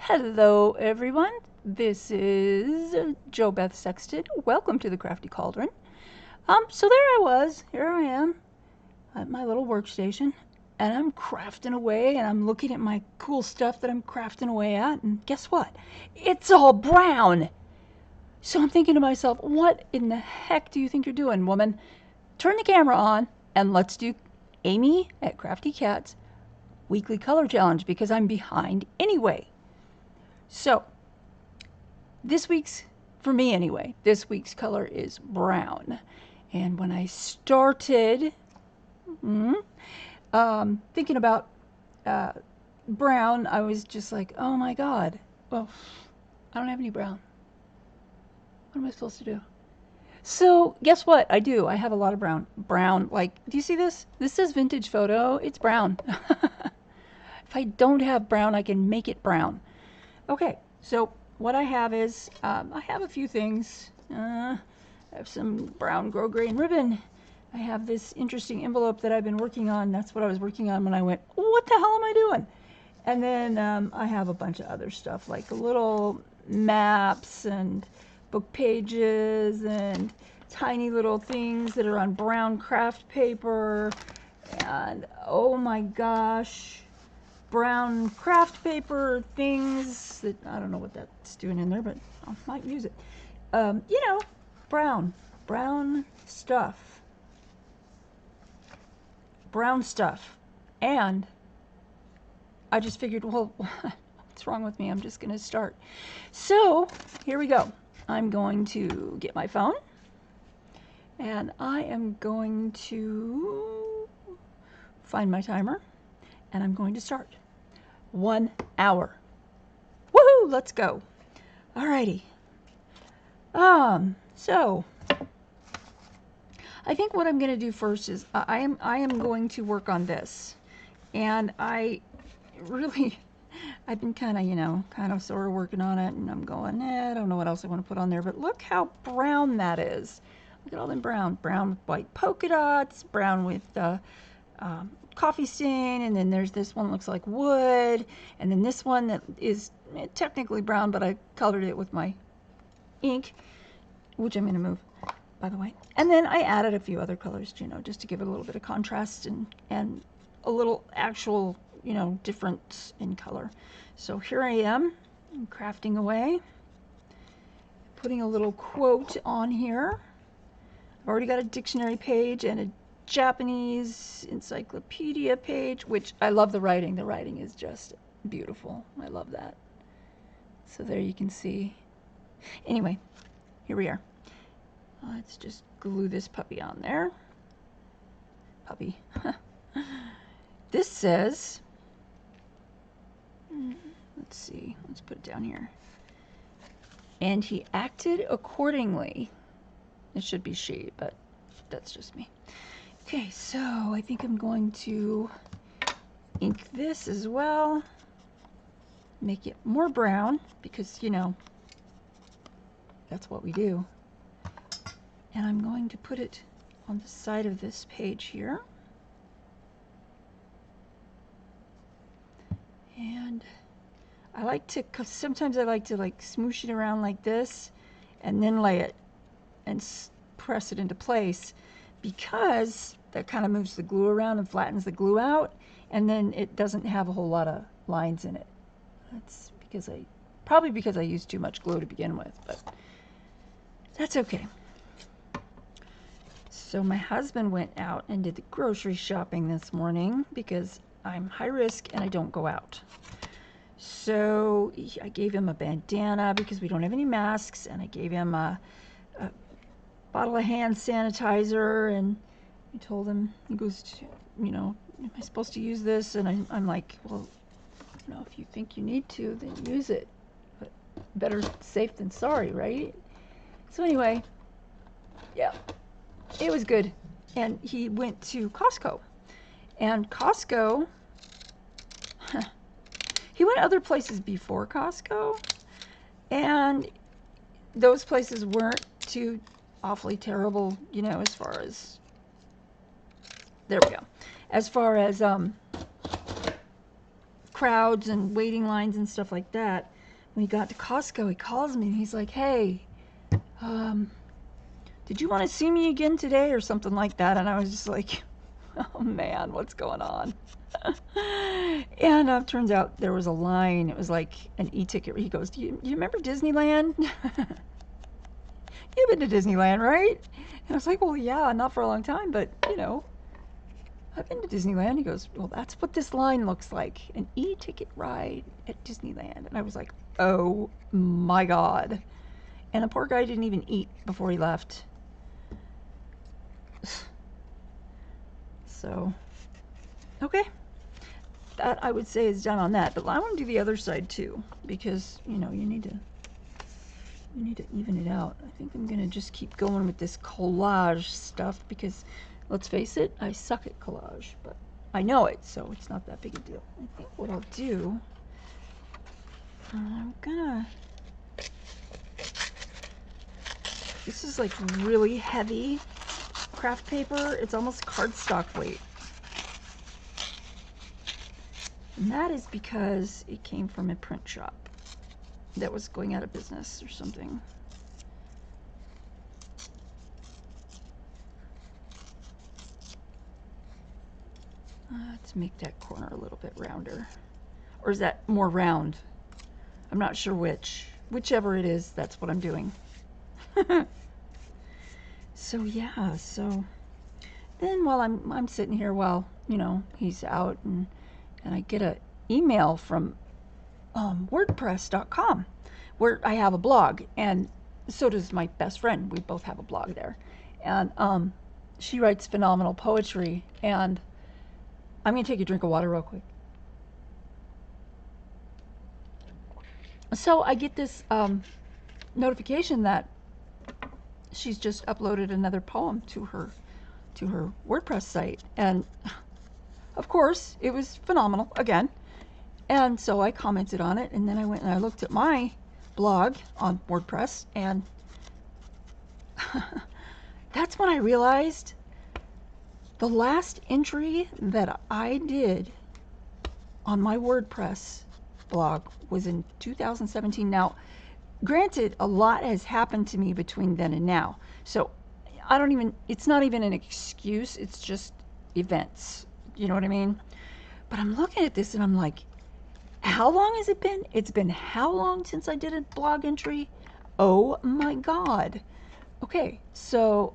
Hello everyone, this is Jo Beth Sexton. Welcome to the Crafty Cauldron. So there I was, here I am at my little workstation, and I'm crafting away, and I'm looking at my cool stuff that I'm crafting away at, and guess what? It's all brown! So I'm thinking to myself, what in the heck do you think you're doing, woman? Turn the camera on, and let's do Amy at Crafty Cat's weekly color challenge, because I'm behind anyway. So, for me anyway, this week's color is brown. And when I started thinking about brown, I was just like, oh my God, well, I don't have any brown. What am I supposed to do? So guess what? I do. I have a lot of brown. Brown, like, do you see this? This says vintage photo. It's brown. If I don't have brown, I can make it brown. Okay, so what I have is, I have a few things. I have some brown grosgrain ribbon. I have this interesting envelope that I've been working on. That's what I was working on when I went, what the hell am I doing? And then I have a bunch of other stuff, like little maps and book pages and tiny little things that are on brown craft paper. And oh my gosh, brown craft paper things that I don't know what that's doing in there, but I might use it. You know, brown stuff. Brown stuff. And I just figured, well, what's wrong with me? I'm just going to start. So here we go. I'm going to get my phone, and I am going to find my timer, and I'm going to start. 1 hour. Woohoo! Let's go. Alrighty. So I think what I'm going to do first is I am going to work on this, and I've been kind of sort of working on it, and I'm going, I don't know what else I want to put on there, but look how brown that is. Look at all them brown with white polka dots, brown with coffee stain, and then there's this one that looks like wood, and then this one that is technically brown, but I colored it with my ink, which I'm going to move, by the way. And then I added a few other colors, just to give it a little bit of contrast and a little actual, difference in color. So here I am, I'm crafting away, putting a little quote on here. I've already got a dictionary page and a Japanese encyclopedia page, which I love the writing. The writing is just beautiful. I love that. So there you can see. Anyway, here we are. Let's just glue this puppy on there. Puppy. This says, let's see, let's put it down here. And he acted accordingly. It should be she, but that's just me. Okay, so I think I'm going to ink this as well. Make it more brown because, that's what we do. And I'm going to put it on the side of this page here. And sometimes I like to smoosh it around like this and then lay it and press it into place, because that kind of moves the glue around and flattens the glue out, and then it doesn't have a whole lot of lines in it. That's probably because I used too much glue to begin with, but that's okay. So my husband went out and did the grocery shopping this morning because I'm high risk and I don't go out. So I gave him a bandana because we don't have any masks, and I gave him a bottle of hand sanitizer, and I told him, he goes, am I supposed to use this? And I'm like, well, if you think you need to, then use it. But better safe than sorry, right? So anyway, yeah, it was good. And he went to Costco. And Costco, he went other places before Costco, and those places weren't too awfully terrible, as far as, there we go, as far as crowds and waiting lines and stuff like that. When he got to Costco, he calls me and he's like, hey, did you want to see me again today or something like that? And I was just like, oh man, what's going on? And turns out there was a line. It was like an e-ticket. He goes, do you remember Disneyland? You've been to Disneyland, right? And I was like, well, yeah, not for a long time, but, you know, I've been to Disneyland. He goes, well, that's what this line looks like, an e-ticket ride at Disneyland. And I was like, oh my God. And the poor guy didn't even eat before he left. So, okay. That, I would say, is done on that. But I want to do the other side, too, because, you know, you need to even it out. I think I'm going to just keep going with this collage stuff because, let's face it, I suck at collage, but I know it, so it's not that big a deal. I think what I'll do, I'm gonna, this is like really heavy craft paper. It's almost cardstock weight. And that is because it came from a print shop that was going out of business or something. Let's make that corner a little bit rounder. Or is that more round? I'm not sure which. Whichever it is, that's what I'm doing. So yeah, so then while I'm sitting here while, you know, he's out and I get an email from WordPress.com, where I have a blog, and so does my best friend. We both have a blog there, and she writes phenomenal poetry. And I'm gonna take a drink of water real quick. So I get this notification that she's just uploaded another poem to her WordPress site, and of course it was phenomenal again. And so I commented on it, and then I went and I looked at my blog on WordPress, and that's when I realized the last entry that I did on my WordPress blog was in 2017. Now, granted, a lot has happened to me between then and now, so it's not even an excuse, it's just events. You know what I mean? But I'm looking at this and I'm like, how long has it been? It's been how long since I did a blog entry? Oh my God. Okay, so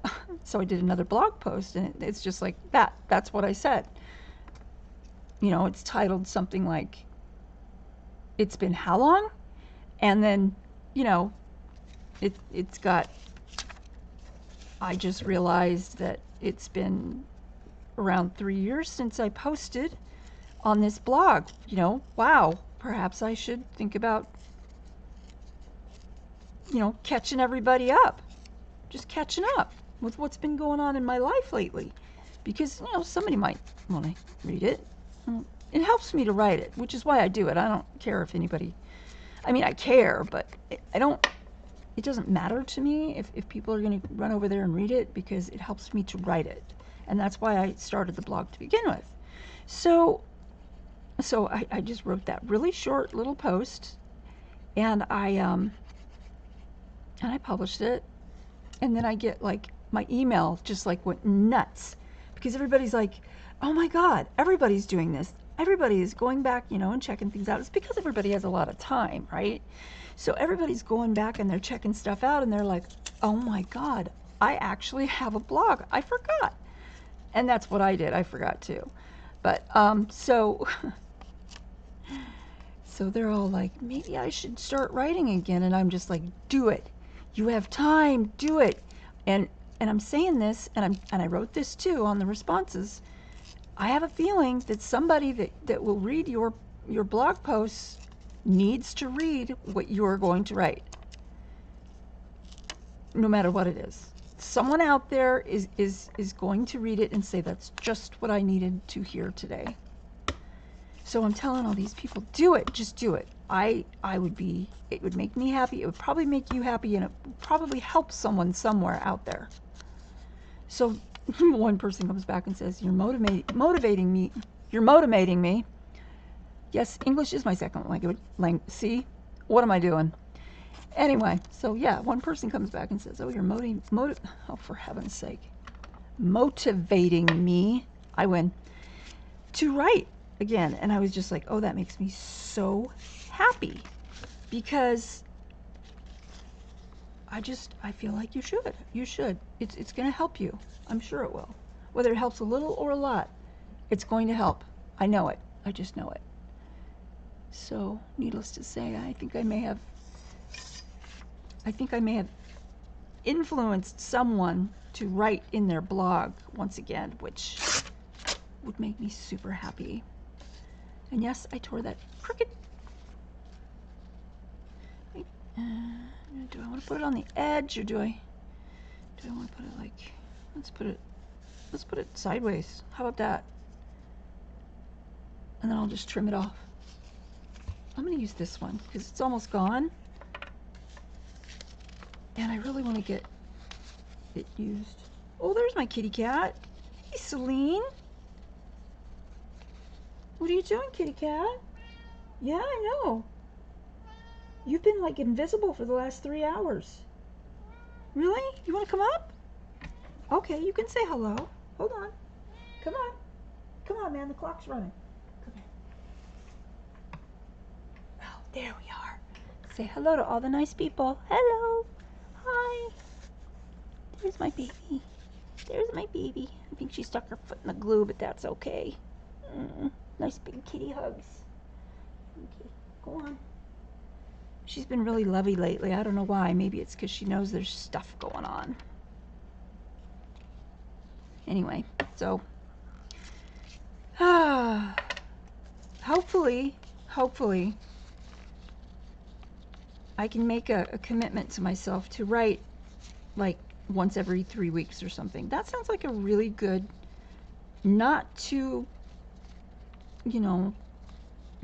I did another blog post, and it's just like that. That's what I said. You know, it's titled something like, it's been how long? And then, you know, it's got, I just realized that it's been around 3 years since I posted on this blog. You know, wow, perhaps I should think about, you know, catching everybody up. Just catching up with what's been going on in my life lately. Because, you know, somebody might want to read it. It helps me to write it, which is why I do it. I don't care if anybody, I mean, I care, but it doesn't matter to me if people are going to run over there and read it, because it helps me to write it. And that's why I started the blog to begin with. So I just wrote that really short little post, and I published it. And then I get, like, my email just like went nuts, because everybody's like, oh my God, everybody's doing this. Everybody is going back, you know, and checking things out. It's because everybody has a lot of time, right? So everybody's going back and they're checking stuff out, and they're like, oh my God, I actually have a blog. I forgot. And that's what I did. I forgot too. But so they're all like, maybe I should start writing again. And I'm just like, do it. You have time, do it. And I'm saying this, and I wrote this too on the responses. I have a feeling that somebody that will read your blog posts needs to read what you're going to write, no matter what it is. Someone out there is going to read it and say, that's just what I needed to hear today. So I'm telling all these people, do it, just do it. It would make me happy, it would probably make you happy, and it would probably help someone somewhere out there. So one person comes back and says, you're motivating me. Yes, English is my second language. See? What am I doing? Anyway, so yeah, one person comes back and says, oh, you're oh, for heaven's sake, motivating me. I win to write again. And I was just like, oh, that makes me so happy because I feel like you should. It's going to help you. I'm sure it will. Whether it helps a little or a lot, it's going to help. I know it. I just know it. So, needless to say, I think I may have influenced someone to write in their blog once again, which would make me super happy. And yes, I tore that crooked. Do I want to put it on the edge, or do I want to put it like, let's put it sideways. How about that? And then I'll just trim it off. I'm going to use this one because it's almost gone. And I really want to get it used. Oh, there's my kitty cat. Hey, Celine. What are you doing, kitty cat? Yeah, I know. You've been like invisible for the last 3 hours. Really? You want to come up? Okay, you can say hello. Hold on. Come on. Come on, man. The clock's running. Come here. Oh, there we are. Say hello to all the nice people. Hello. Hi. There's my baby. There's my baby. I think she stuck her foot in the glue, but that's okay. Nice big kitty hugs. Okay, go on. She's been really lovey lately. I don't know why. Maybe it's because she knows there's stuff going on. Anyway, so hopefully I can make a commitment to myself to write like once every 3 weeks or something. That sounds like a really good, not too,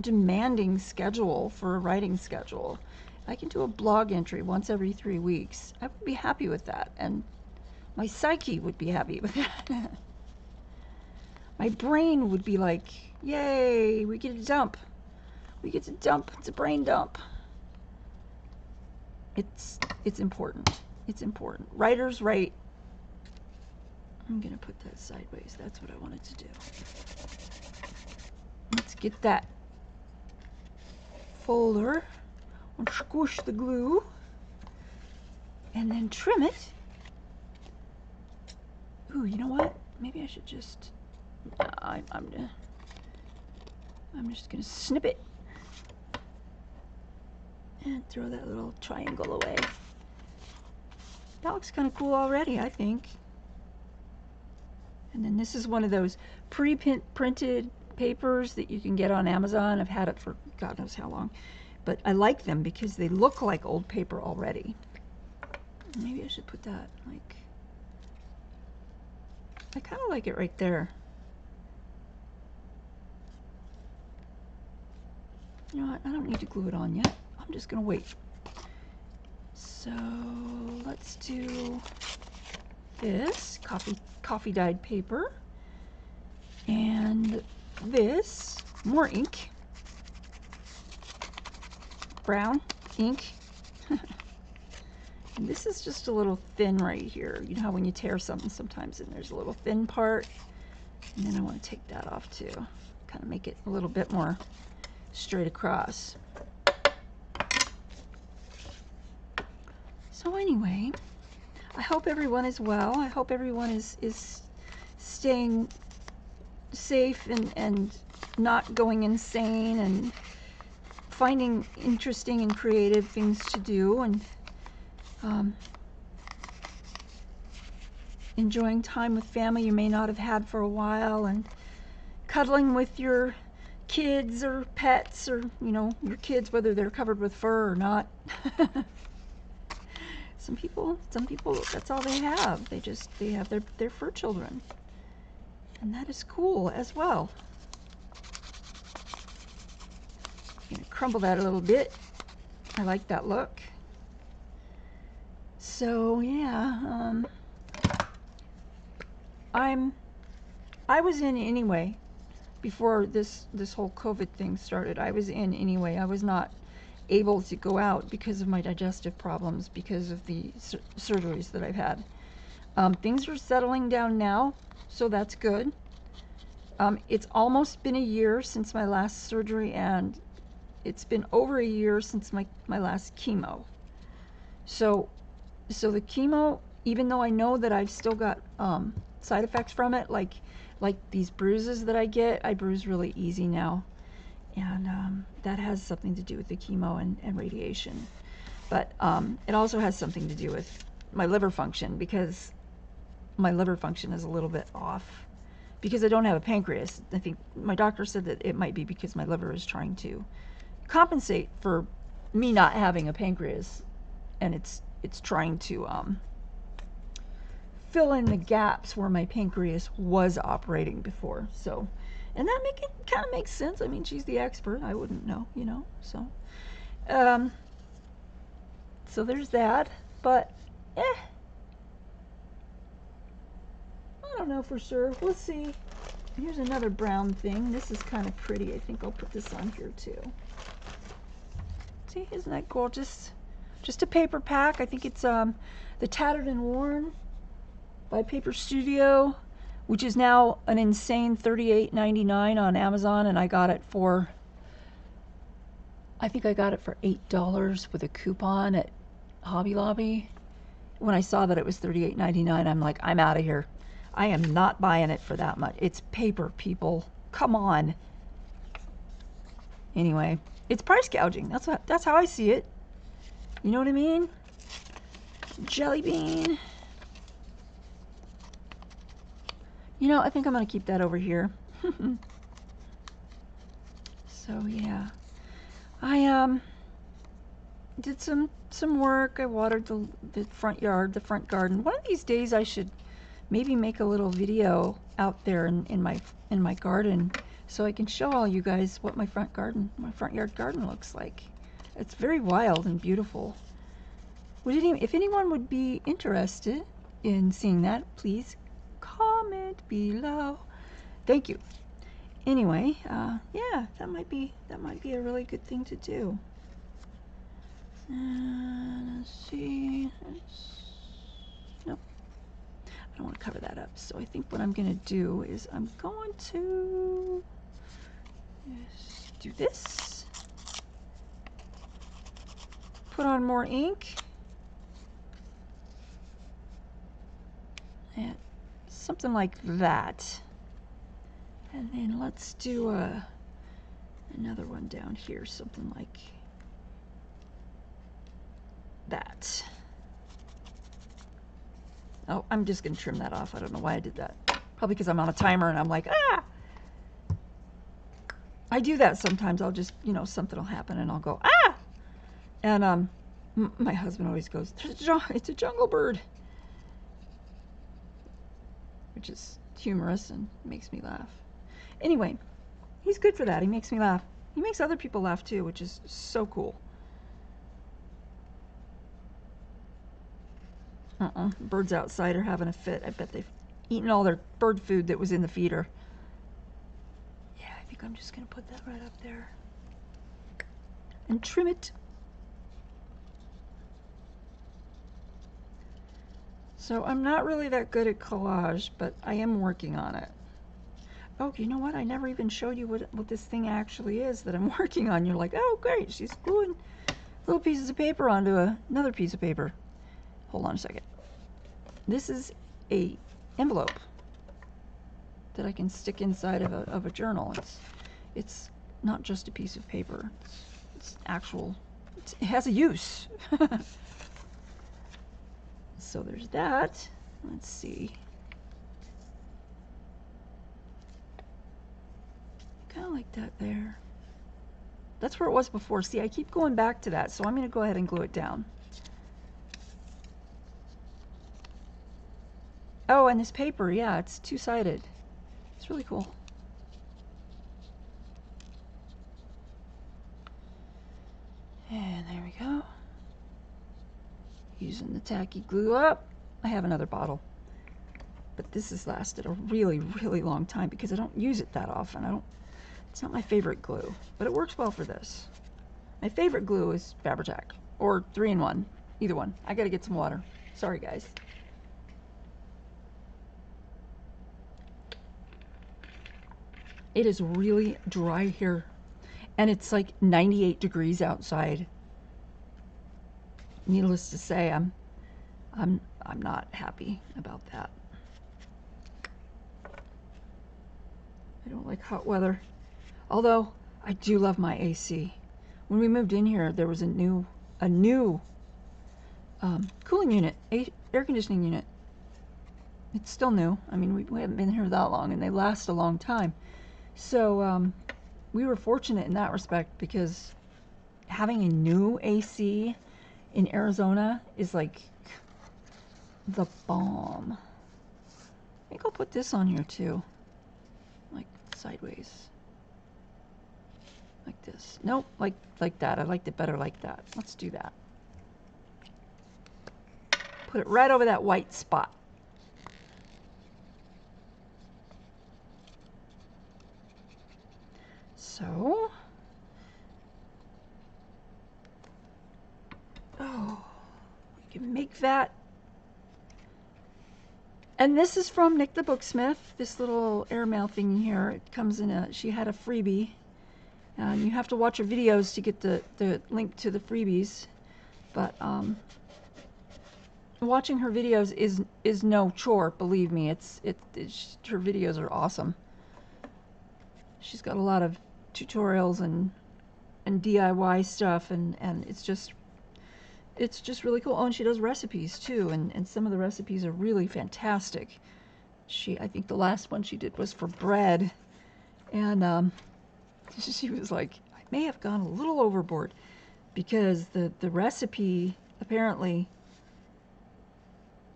demanding schedule for a writing schedule. I can do a blog entry once every 3 weeks. I would be happy with that, and my psyche would be happy with that. My brain would be like, yay, we get a dump. We get to dump. It's a brain dump. It's important. It's important. Writers write. I'm going to put that sideways. That's what I wanted to do. Let's get that folder. I'll squish the glue and then trim it. Ooh, you know what? Maybe I should just, I'm just gonna snip it and throw that little triangle away. That looks kind of cool already, I think. And then this is one of those pre-printed papers that you can get on Amazon. I've had it for God knows how long. But I like them because they look like old paper already. Maybe I should put that, like, I kind of like it right there. You know what, I don't need to glue it on yet. I'm just going to wait. So let's do this, coffee dyed paper. And this, more ink. Brown ink. And this is just a little thin right here. You know how when you tear something sometimes and there's a little thin part, and then I want to take that off too, kind of make it a little bit more straight across. So anyway, I hope everyone is well. I hope everyone is staying safe and not going insane, and finding interesting and creative things to do, and enjoying time with family you may not have had for a while, and cuddling with your kids or pets, or your kids, whether they're covered with fur or not. Some people that's all they have. They have their fur children, and that is cool as well. I'm gonna crumble that a little bit. I like that look. So yeah, I was in anyway before this whole COVID thing started. I was in anyway. I was not able to go out because of my digestive problems, because of the surgeries that I've had. Things are settling down now, so that's good. It's almost been a year since my last surgery, and it's been over a year since my last chemo. So the chemo, even though I know that I've still got side effects from it, like these bruises that I get, I bruise really easy now. And that has something to do with the chemo and radiation. But it also has something to do with my liver function, because my liver function is a little bit off. Because I don't have a pancreas. I think my doctor said that it might be because my liver is trying to compensate for me not having a pancreas. And it's trying to fill in the gaps where my pancreas was operating before. So, and that kind of makes sense. I mean, she's the expert. I wouldn't know, you know. So, so there's that. But, I don't know for sure. We'll see. Here's another brown thing. This is kind of pretty. I think I'll put this on here too. See, isn't that gorgeous? Just a paper pack. I think it's the Tattered and Worn by Paper Studio, which is now an insane $38.99 on Amazon, and I got it for, I think I got it for $8 with a coupon at Hobby Lobby. When I saw that it was $38.99, I'm like, I'm out of here. I am not buying it for that much. It's paper, people. Come on. Anyway, it's price gouging. That's how I see it. You know what I mean? Jelly bean. You know, I think I'm going to keep that over here. So, yeah. I did some work. I watered the front yard, the front garden. One of these days I should maybe make a little video out there in my garden, so I can show all you guys what my front yard garden looks like. It's very wild and beautiful. If anyone would be interested in seeing that, please comment below. Thank you. Anyway, yeah, that might be a really good thing to do. Let's see. Nope. I don't want to cover that up. So I think what I'm going to do is I'm going to do this. Put on more ink. And something like that. And then let's do another one down here, something like that. Oh, I'm just going to trim that off. I don't know why I did that. Probably because I'm on a timer and I'm like, ah! I do that sometimes. I'll just, you know, something will happen and I'll go, ah! And my husband always goes, it's a jungle bird. Which is humorous and makes me laugh. Anyway, he's good for that. He makes me laugh. He makes other people laugh too, which is so cool. Birds outside are having a fit. I bet they've eaten all their bird food that was in the feeder. Yeah, I think I'm just going to put that right up there. And trim it. So I'm not really that good at collage, but I am working on it. Oh, you know what? I never even showed you what this thing actually is that I'm working on. You're like, oh, great. She's gluing little pieces of paper onto another piece of paper. Hold on a second. This is a envelope that I can stick inside of a journal. It's not just a piece of paper. It's actual. It has a use. So there's that. Let's see. Kind of like that there. That's where it was before. See, I keep going back to that, so I'm going to go ahead and glue it down. Oh, and this paper, yeah, it's two-sided. It's really cool. And there we go. Using the tacky glue up. I have another bottle. But this has lasted a really, really long time because I don't use it that often. It's not my favorite glue, but it works well for this. My favorite glue is Fabri-Tac or 3-in-1, either one. I gotta get some water. Sorry, guys. It is really dry here, and it's like 98 degrees outside. Needless to say, I'm not happy about that. I don't like hot weather. Although I do love my AC. When we moved in here, there was a new cooling unit, air conditioning unit. It's still new. I mean, we haven't been here that long, and they last a long time. So we were fortunate in that respect because having a new AC in Arizona is like the bomb. I think I'll put this on here too, like sideways, like this. Nope, like that. I liked it better like that. Let's do that. Put it right over that white spot. So, oh, we can make that. And this is from Nick the Booksmith, this little airmail thing here. It comes in she had a freebie. And you have to watch her videos to get the link to the freebies. But watching her videos is no chore, believe me. Her videos are awesome. She's got a lot of tutorials and DIY stuff, and it's just really cool. Oh, and she does recipes too, and some of the recipes are really fantastic. I think the last one she did was for bread, and she was like, I may have gone a little overboard because the recipe, apparently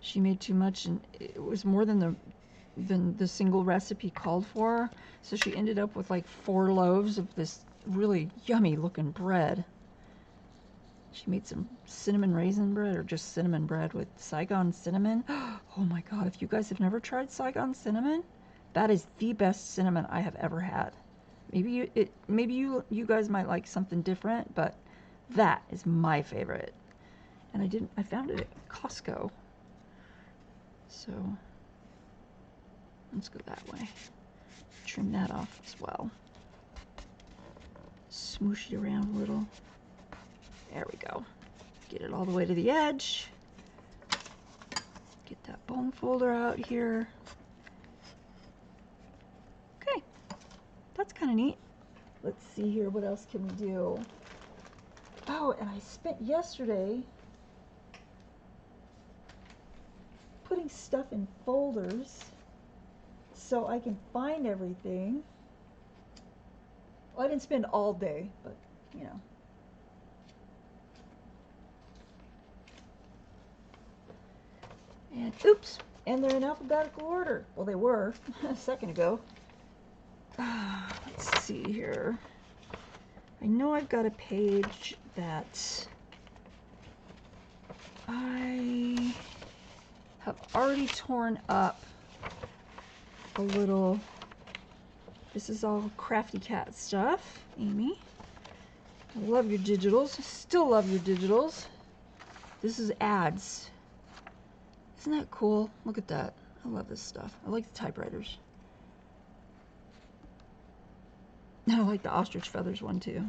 she made too much, and it was more than the single recipe called for. So she ended up with like 4 loaves of this really yummy looking bread. She made some cinnamon raisin bread, or just cinnamon bread with Saigon cinnamon. Oh my god, if you guys have never tried Saigon cinnamon, that is the best cinnamon I have ever had. Maybe you guys might like something different, but that is my favorite. And I found it at Costco. So let's go that way. Trim that off as well. Smoosh it around a little. There we go. Get it all the way to the edge. Get that bone folder out here. Okay, that's kind of neat. Let's see here, what else can we do? Oh, and I spent yesterday putting stuff in folders so I can find everything. Well, I didn't spend all day, but you know. And oops, and they're in alphabetical order. Well, they were a second ago. Let's see here. I know I've got a page that I have already torn up a little. This is all Crafty Cat stuff, Amy. I love your digitals. Still love your digitals. This is ads. Isn't that cool? Look at that. I love this stuff. I like the typewriters. I like the ostrich feathers one too.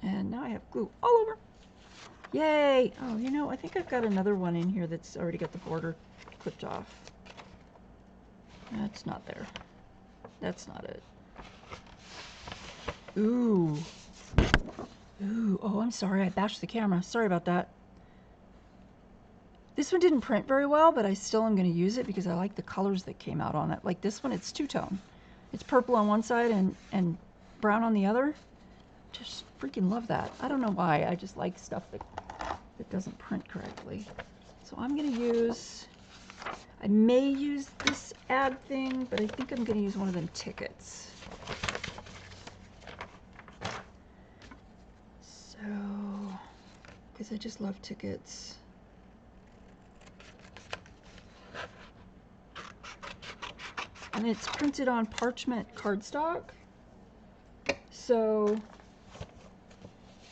And now I have glue all over. Yay! Oh, you know, I think I've got another one in here that's already got the border clipped off. That's not there. That's not it. Ooh. Ooh. Oh, I'm sorry. I bashed the camera. Sorry about that. This one didn't print very well, but I still am going to use it because I like the colors that came out on it. Like this one, it's two-tone. It's purple on one side and brown on the other. Just freaking love that. I don't know why. I just like stuff that doesn't print correctly. So I'm going to use... I may use this ad thing, but I think I'm going to use one of them tickets. So, because I just love tickets. and it's printed on parchment cardstock. So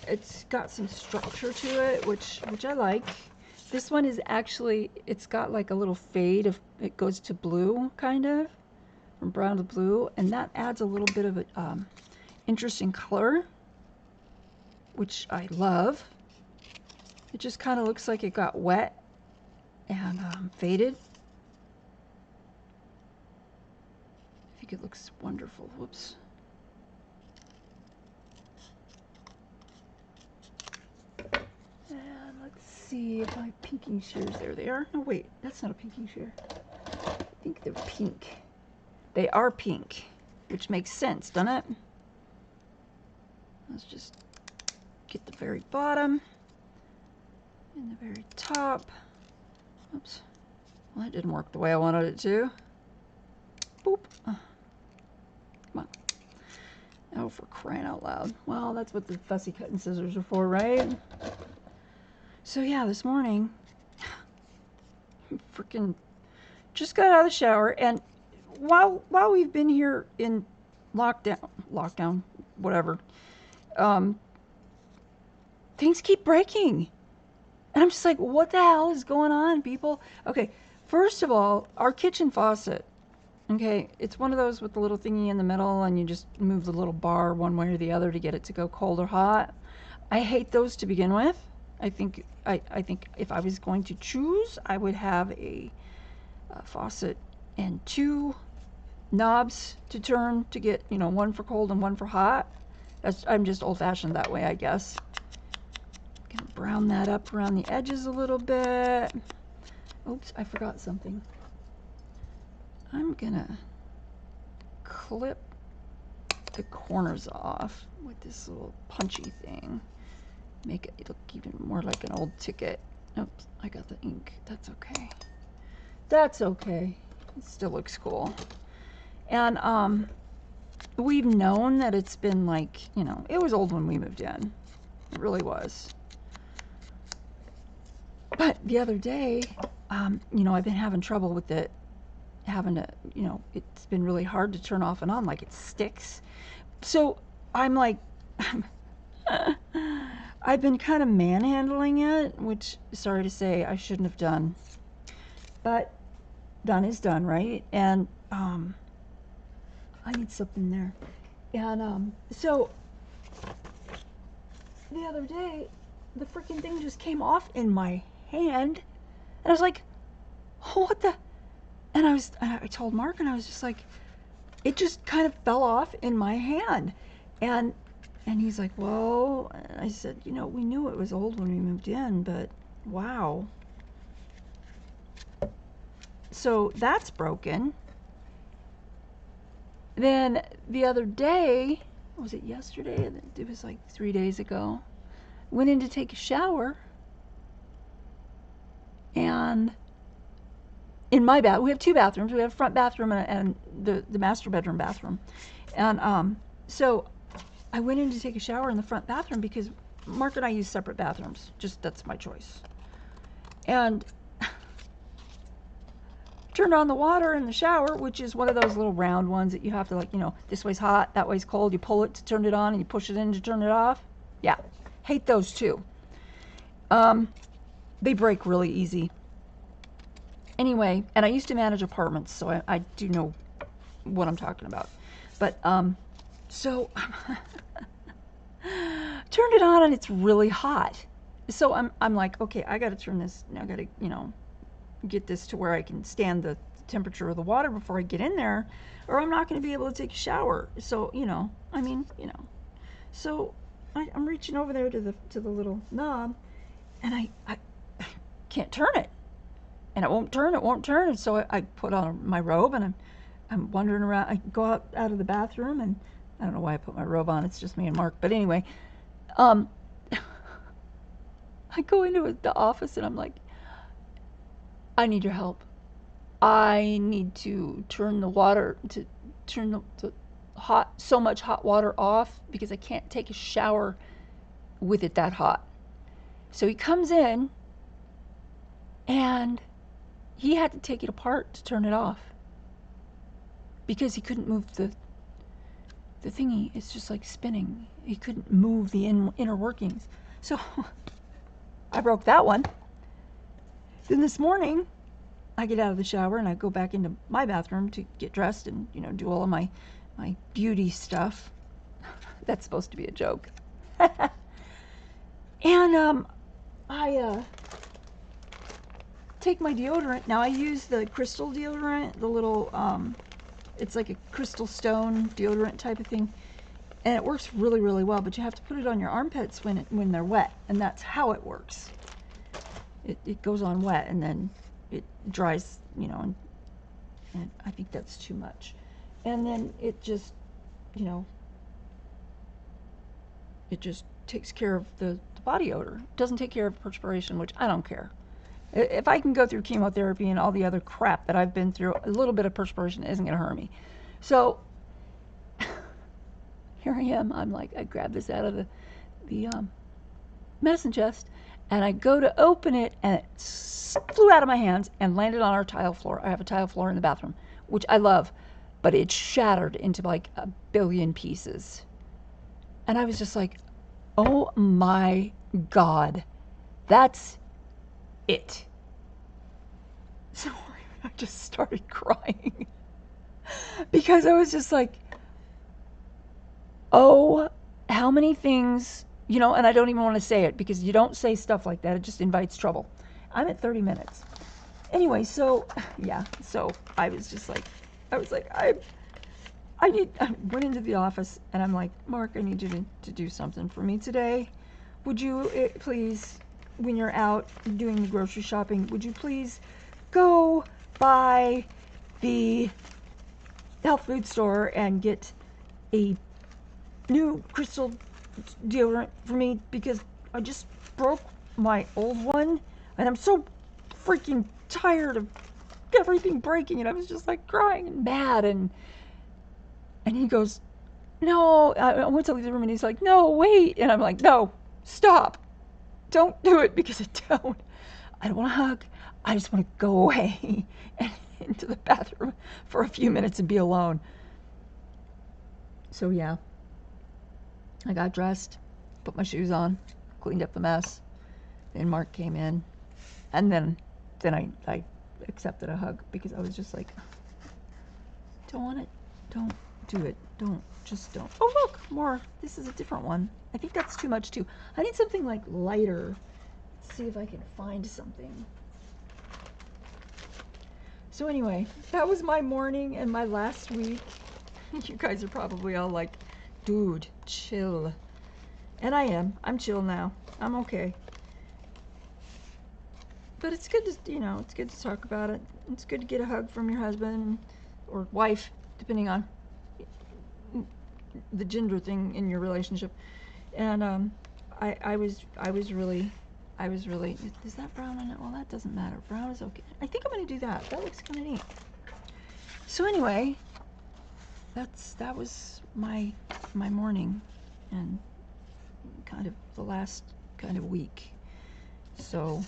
it's got some structure to it, which I like. This one is actually, it's got like a little fade of, it goes to blue kind of, from brown to blue, and that adds a little bit of a interesting color, which I love. It just kind of looks like it got wet and faded. I think it looks wonderful. Whoops. And let's see if my pinking shears, there they are. No, wait, that's not a pinking shear. I think they're pink. They are pink, which makes sense, doesn't it? Let's just get the very bottom and the very top. Oops. Well, that didn't work the way I wanted it to. Boop. Come on. Oh, for crying out loud. Well, that's what the fussy cutting scissors are for, right? So yeah, this morning, freaking just got out of the shower, and while we've been here in lockdown, whatever, things keep breaking. And I'm just like, what the hell is going on, people? Okay, first of all, our kitchen faucet, okay, it's one of those with the little thingy in the middle, and you just move the little bar one way or the other to get it to go cold or hot. I hate those to begin with. I think if I was going to choose, I would have a faucet and two knobs to turn to get, you know, one for cold and one for hot. I'm just old-fashioned that way, I guess. Gonna brown that up around the edges a little bit. Oops, I forgot something. I'm gonna clip the corners off with this little punchy thing. Make it look even more like an old ticket. Oops, I got the ink. That's okay. That's okay. It still looks cool. And we've known that it's been like, you know, it was old when we moved in. It really was. But the other day, you know, I've been having trouble with it, having to, you know, it's been really hard to turn off and on, like it sticks. So I'm like, I've been kind of manhandling it, which, sorry to say, I shouldn't have done. But done is done, right? And I need something there. And so the other day, the freaking thing just came off in my hand, and I was like, oh, what the? And I told Mark, and I was just like, it just kind of fell off in my hand. And he's like, well, I said, you know, we knew it was old when we moved in, but wow. So that's broken. Then the other day, was it yesterday? It was like 3 days ago. Went in to take a shower, and in my bath, we have two bathrooms. We have a front bathroom and the master bedroom bathroom. And so I went in to take a shower in the front bathroom because Mark and I use separate bathrooms. Just, that's my choice. And turned on the water in the shower, which is one of those little round ones that you have to, like, you know, this way's hot, that way's cold. You pull it to turn it on, and you push it in to turn it off. Yeah, hate those too. They break really easy. Anyway, and I used to manage apartments, so I do know what I'm talking about. But so turned it on, and it's really hot. So I'm like, okay, I got to turn this. I got to, you know, get this to where I can stand the temperature of the water before I get in there, or I'm not going to be able to take a shower. So, you know, I mean, you know. So I'm reaching over there to the little knob, and I can't turn it. And it won't turn, and so I put on my robe, and I'm wandering around. I go out of the bathroom, and I don't know why I put my robe on. It's just me and Mark. But anyway, I go into the office, and I'm like, I need your help. I need to turn the water, to turn the so much hot water off, because I can't take a shower with it that hot. So he comes in, and he had to take it apart to turn it off. because he couldn't move the thingy. It's just like spinning. He couldn't move the inner workings. So I broke that one. Then this morning, I get out of the shower and I go back into my bathroom to get dressed and, you know, do all of my beauty stuff. That's supposed to be a joke. And I take my deodorant. Now I use the crystal deodorant, the little, it's like a crystal stone deodorant type of thing. And it works really, really well, but you have to put it on your armpits when they're wet, and that's how it works. It goes on wet, and then it dries, you know, and I think that's too much. And then it just, you know, it just takes care of the body odor. It doesn't take care of perspiration, which I don't care. If I can go through chemotherapy and all the other crap that I've been through, a little bit of perspiration isn't going to hurt me. So here I am. I'm like, I grab this out of the medicine chest, and I go to open it, and it flew out of my hands and landed on our tile floor. I have a tile floor in the bathroom, which I love, but it shattered into like a billion pieces. And I was just like, oh my God, that's it. So I just started crying because I was just like, oh, how many things, you know, and I don't even want to say it because you don't say stuff like that. It just invites trouble. I'm at 30 minutes. Anyway, so yeah, so I was just like, I went into the office and I'm like, Mark, I need you to do something for me today. Would you please, when you're out doing the grocery shopping, would you please go by the health food store and get a new crystal deodorant for me, because I just broke my old one and I'm so freaking tired of everything breaking. And I was just like crying and mad, and he goes, no, I went to leave the room and he's like, no, wait. And I'm like, no, stop. Don't do it, because I don't want to hug. I just want to go away and into the bathroom for a few minutes and be alone. So yeah, I got dressed, put my shoes on, cleaned up the mess. Then Mark came in, and then I accepted a hug, because I was just like, don't want it, don't do it, don't. Oh look, more. This is a different one. I think that's too much too. I need something like lighter. Let's see if I can find something. So anyway, that was my morning and my last week. You guys are probably all like, dude, chill. And I am. I'm chill now. I'm okay. But it's good to, you know, it's good to talk about it. It's good to get a hug from your husband or wife, depending on the gender thing in your relationship. And I was really, is that brown on it? Well, that doesn't matter. Brown is okay. I think I'm going to do that. That looks kind of neat. So anyway, that was my morning and kind of the last kind of week. So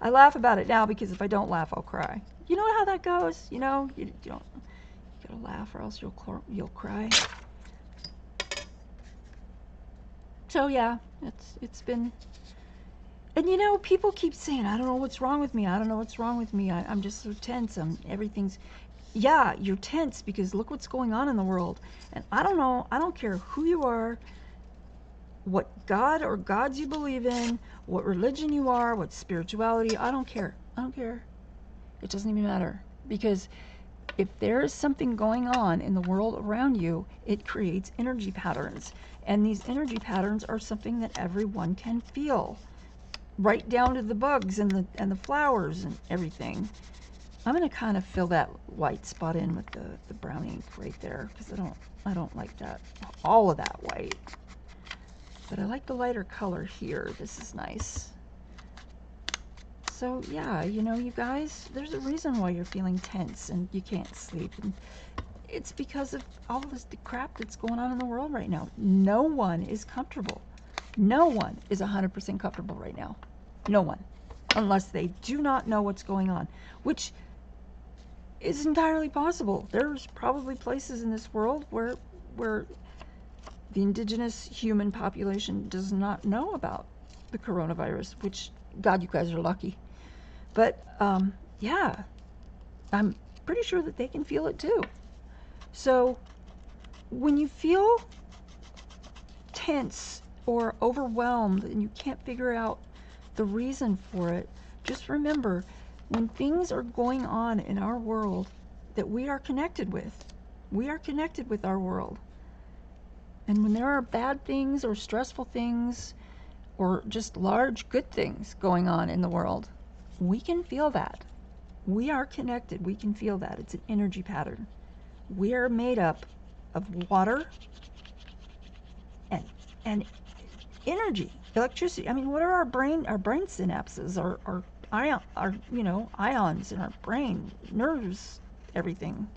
I laugh about it now, because if I don't laugh, I'll cry. You know how that goes. You know, you gotta laugh or else you'll cry. So yeah, it's been, and you know, people keep saying, I don't know what's wrong with me. I don't know what's wrong with me. I'm just so tense. Everything's, yeah, you're tense because look what's going on in the world. And I don't know. I don't care who you are, what God or gods you believe in, what religion you are, what spirituality. I don't care. I don't care. It doesn't even matter, because if there is something going on in the world around you, it creates energy patterns. And these energy patterns are something that everyone can feel, right down to the bugs and the flowers and everything. I'm going to kind of fill that white spot in with the brown ink right there, because I don't like that, all of that white. But I like the lighter color here. This is nice. So yeah, you know, you guys, there's a reason why you're feeling tense and you can't sleep. And it's because of all of the crap that's going on in the world right now. No one is comfortable. No one is 100% comfortable right now. No one. Unless they do not know what's going on. Which, It's entirely possible. There's probably places in this world where the indigenous human population does not know about the coronavirus, which, God, you guys are lucky. But yeah, I'm pretty sure that they can feel it too. So when you feel tense or overwhelmed and you can't figure out the reason for it, just remember, when things are going on in our world that we are connected with our world. And when there are bad things or stressful things or just large good things going on in the world, we can feel that. We are connected. We can feel that. It's an energy pattern. We are made up of water and energy, electricity. I mean, what are our brain synapses, our ions in our brain, nerves, everything.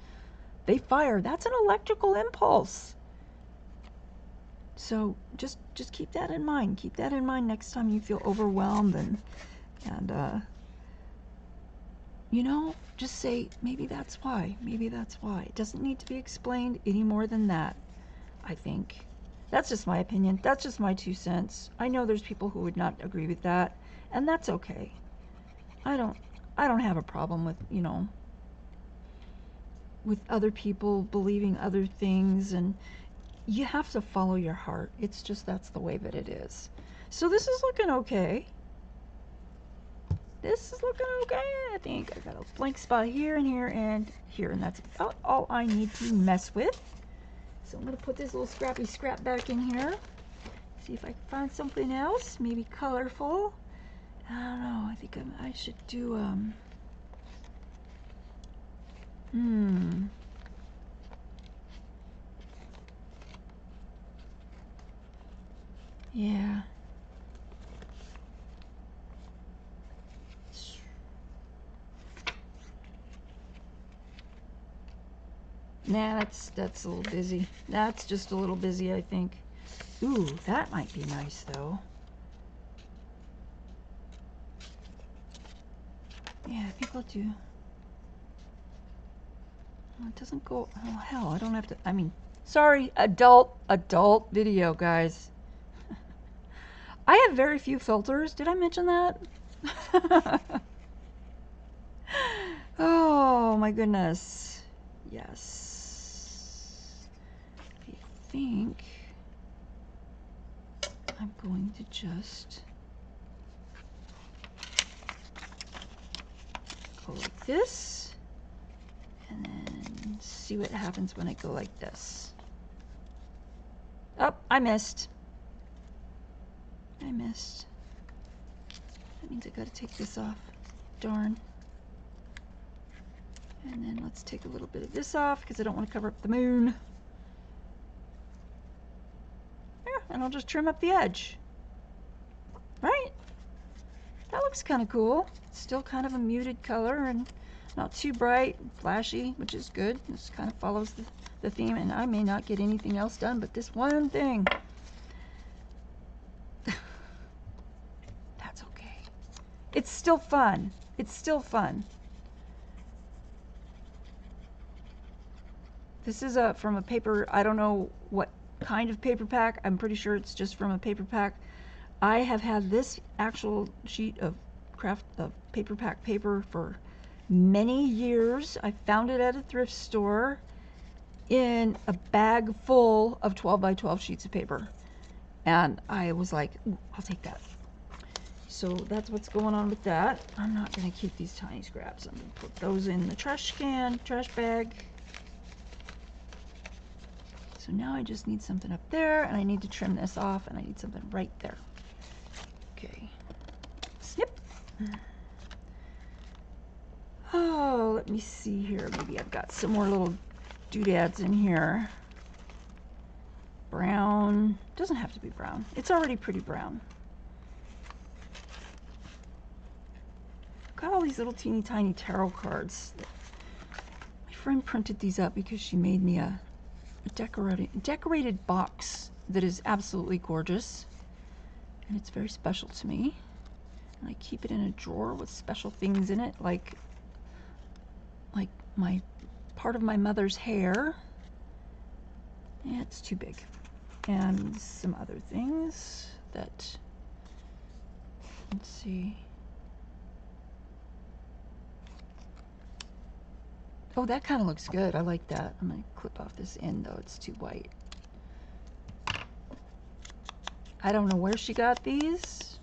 They fire. That's an electrical impulse. So just keep that in mind. Keep that in mind next time you feel overwhelmed and just say, maybe that's why. Maybe that's why. It doesn't need to be explained any more than that, I think. That's just my opinion. That's just my 2 cents. I know there's people who would not agree with that, and that's okay. I don't have a problem with, with other people believing other things, and you have to follow your heart. It's just, that's the way that it is. So this is looking okay. This is looking okay, I think. I got a blank spot here and here and here, and that's about all I need to mess with. So I'm going to put this little scrappy scrap back in here. See if I can find something else, maybe colorful. I don't know, I think I should do, yeah. Nah, that's a little busy. That's just a little busy, I think. Ooh, that might be nice, though. Yeah, I think I'll do... Well, it doesn't go... Oh, hell, I don't have to... I mean, sorry, adult video, guys. I have very few filters. Did I mention that? Oh, my goodness. Yes. I think I'm going to just go like this, and then see what happens when I go like this. Oh, I missed. That means I gotta take this off. Darn. And then let's take a little bit of this off because I don't want to cover up the moon. Yeah, and I'll just trim up the edge. Right? That looks kind of cool. It's still kind of a muted color and not too bright and flashy, which is good. This kind of follows the theme, and I may not get anything else done but this one thing. That's okay. It's still fun. It's still fun. This is from a paper, I don't know what kind of paper pack. I'm pretty sure it's just from a paper pack. I have had this actual sheet of paper pack paper for many years. I found it at a thrift store in a bag full of 12 by 12 sheets of paper. And I was like, ooh, I'll take that. So that's what's going on with that. I'm not going to keep these tiny scraps. I'm going to put those in the trash bag. So now I just need something up there, and I need to trim this off, and I need something right there. Okay. Snip. Oh, let me see here. Maybe I've got some more little doodads in here. Brown. Doesn't have to be brown. It's already pretty brown. Got all these little teeny tiny tarot cards. My friend printed these up because she made me a decorated box that is absolutely gorgeous, and it's very special to me, and I keep it in a drawer with special things in it, like my part of my mother's hair. It's too big. And some other things that, let's see. Oh, that kind of looks good. I like that. I'm going to clip off this end though. It's too white. I don't know where she got these.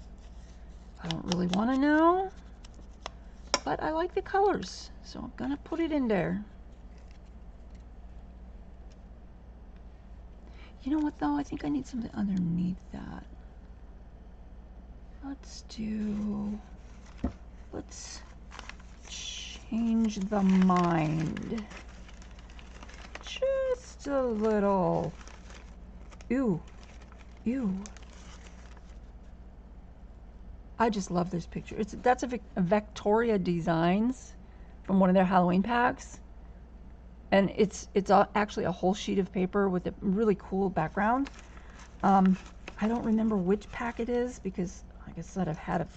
I don't really want to know. But I like the colors. So I'm going to put it in there. You know what though? I think I need something underneath that. Let's change the mind. Just a little. Ew. Ew. I just love this picture. That's a Victoria Designs from one of their Halloween packs. And it's actually a whole sheet of paper with a really cool background. I don't remember which pack it is because, like I said, I've had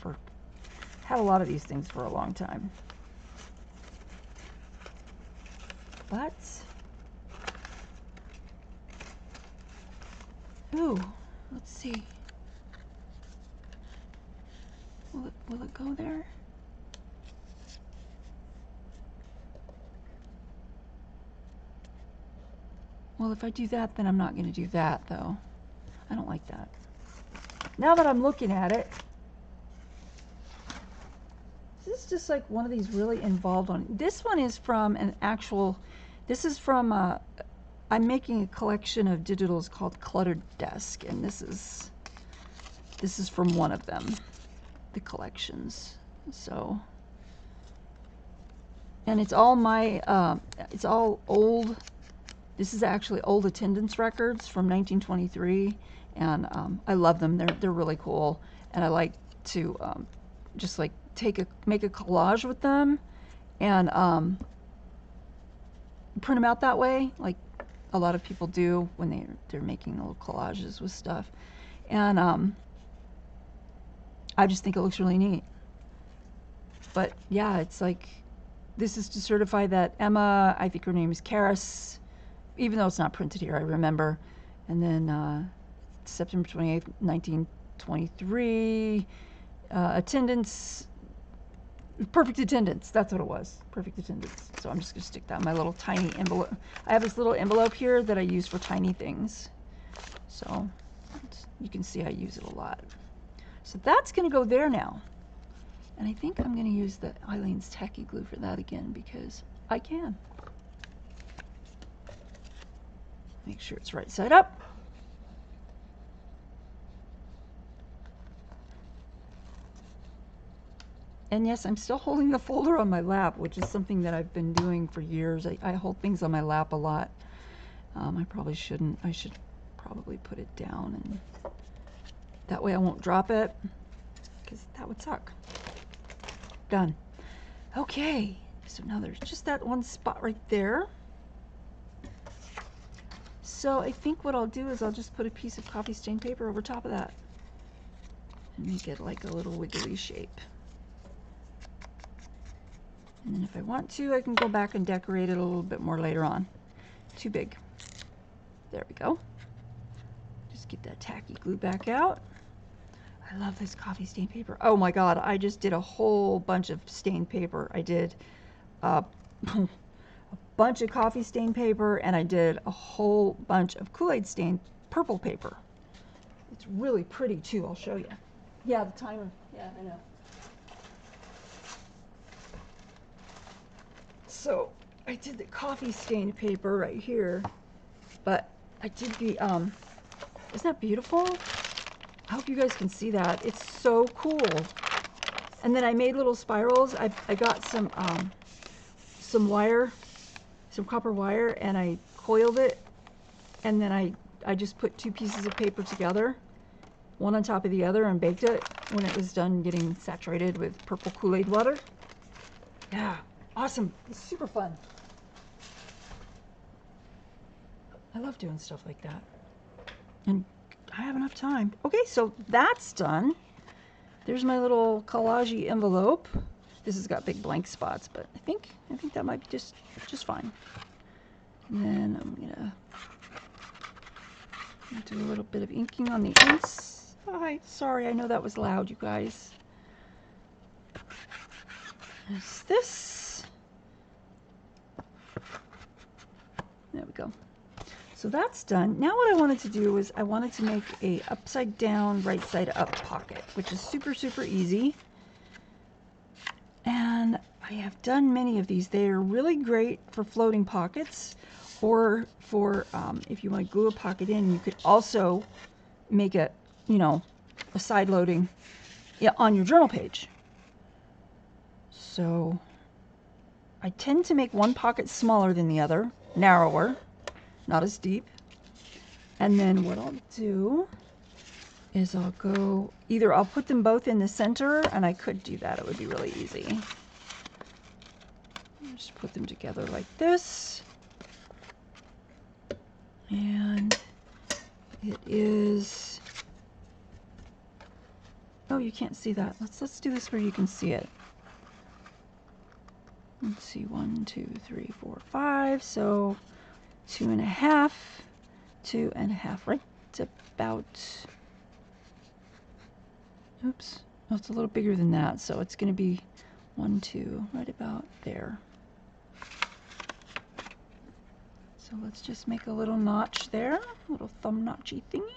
a lot of these things for a long time. But, ooh, let's see. Will it go there? Well, if I do that, then I'm not going to do that, though. I don't like that. Now that I'm looking at it, this is just like one of these really involved ones. This one is from an actual, this is from, I'm making a collection of digitals called Cluttered Desk, and this is from one of them, the collections. So, and it's all my, it's all old. This is actually old attendance records from 1923, and I love them. They're really cool, and I like to just like make a collage with them, and print them out that way, like a lot of people do when they're making little collages with stuff, and I just think it looks really neat. But yeah, it's like this is to certify that Emma, I think her name is Karis. Even though it's not printed here, I remember. And then September 28th, 1923, attendance, perfect attendance. That's what it was, perfect attendance. So I'm just gonna stick that in my little tiny envelope. I have this little envelope here that I use for tiny things. So you can see I use it a lot. So that's gonna go there now. And I think I'm gonna use the Eileen's Tacky Glue for that again because I can. Make sure it's right side up. And yes, I'm still holding the folder on my lap, which is something that I've been doing for years. I hold things on my lap a lot. I probably shouldn't. I should probably put it down, and that way I won't drop it, because that would suck. Done. Okay, so now there's just that one spot right there. So I think what I'll do is I'll just put a piece of coffee stain paper over top of that and make it like a little wiggly shape. And then if I want to, I can go back and decorate it a little bit more later on. Too big. There we go. Just get that tacky glue back out. I love this coffee stain paper. Oh my God, I just did a whole bunch of stained paper. I did a bunch of coffee stain paper, and I did a whole bunch of Kool-Aid stained purple paper. It's really pretty too, I'll show you. Yeah, the timer, yeah, I know. So I did the coffee stained paper right here, but I did the, isn't that beautiful? I hope you guys can see that. It's so cool. And then I made little spirals. I got some wire, some copper wire, and I coiled it, and then I just put two pieces of paper together, one on top of the other, and baked it when it was done getting saturated with purple Kool-Aid water. Yeah, awesome. It's super fun. I love doing stuff like that. And I have enough time. Okay, so that's done. There's my little collage envelope. this has got big blank spots, but I think that might be just fine. And then I'm gonna do a little bit of inking on the inside. Sorry, I know that was loud, you guys. There's this. There we go. So that's done. Now what I wanted to do is I wanted to make a upside down, right side up pocket, which is super, super easy. And I have done many of these. They are really great for floating pockets, or for if you want to glue a pocket in. You could also make a, you know, a side loading, yeah, on your journal page. So I tend to make one pocket smaller than the other, narrower, not as deep. And then what I'll do is I'll go, either I'll put them both in the center, and I could do that, it would be really easy. Just put them together like this. And it is, oh, you can't see that. Let's do this where you can see it. Let's see, 1, 2, 3, 4, 5. So 2.5, 2.5, right about, oops, oh, it's a little bigger than that. So it's going to be 1, 2, right about there. So let's just make a little notch there, a little thumb notchy thingy.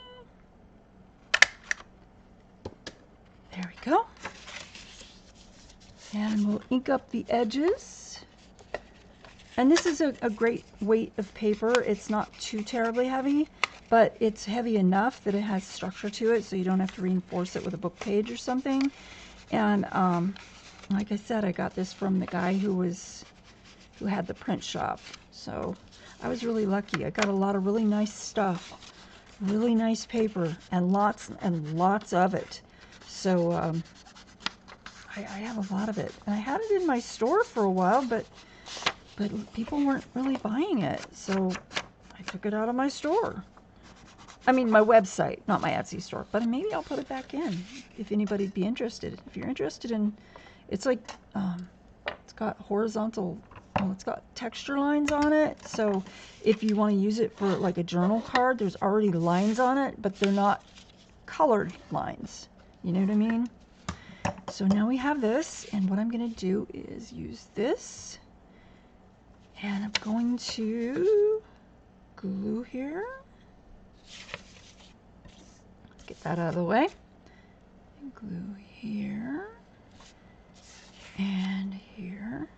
There we go. And we'll ink up the edges. And this is a great weight of paper. It's not too terribly heavy, but it's heavy enough that it has structure to it, so you don't have to reinforce it with a book page or something. And like I said, I got this from the guy who had the print shop. So I was really lucky. I got a lot of really nice stuff, really nice paper, and lots of it. So I have a lot of it, and I had it in my store for a while, but people weren't really buying it, so I took it out of my store. I mean, my website, not my Etsy store, but maybe I'll put it back in if anybody'd be interested. If you're interested in, it's like, it's got horizontal, well, it's got texture lines on it, so if you want to use it for like a journal card, there's already lines on it, but they're not colored lines. You know what I mean? So now we have this, and what I'm going to do is use this, and I'm going to glue here. Let's get that out of the way. And glue here and here.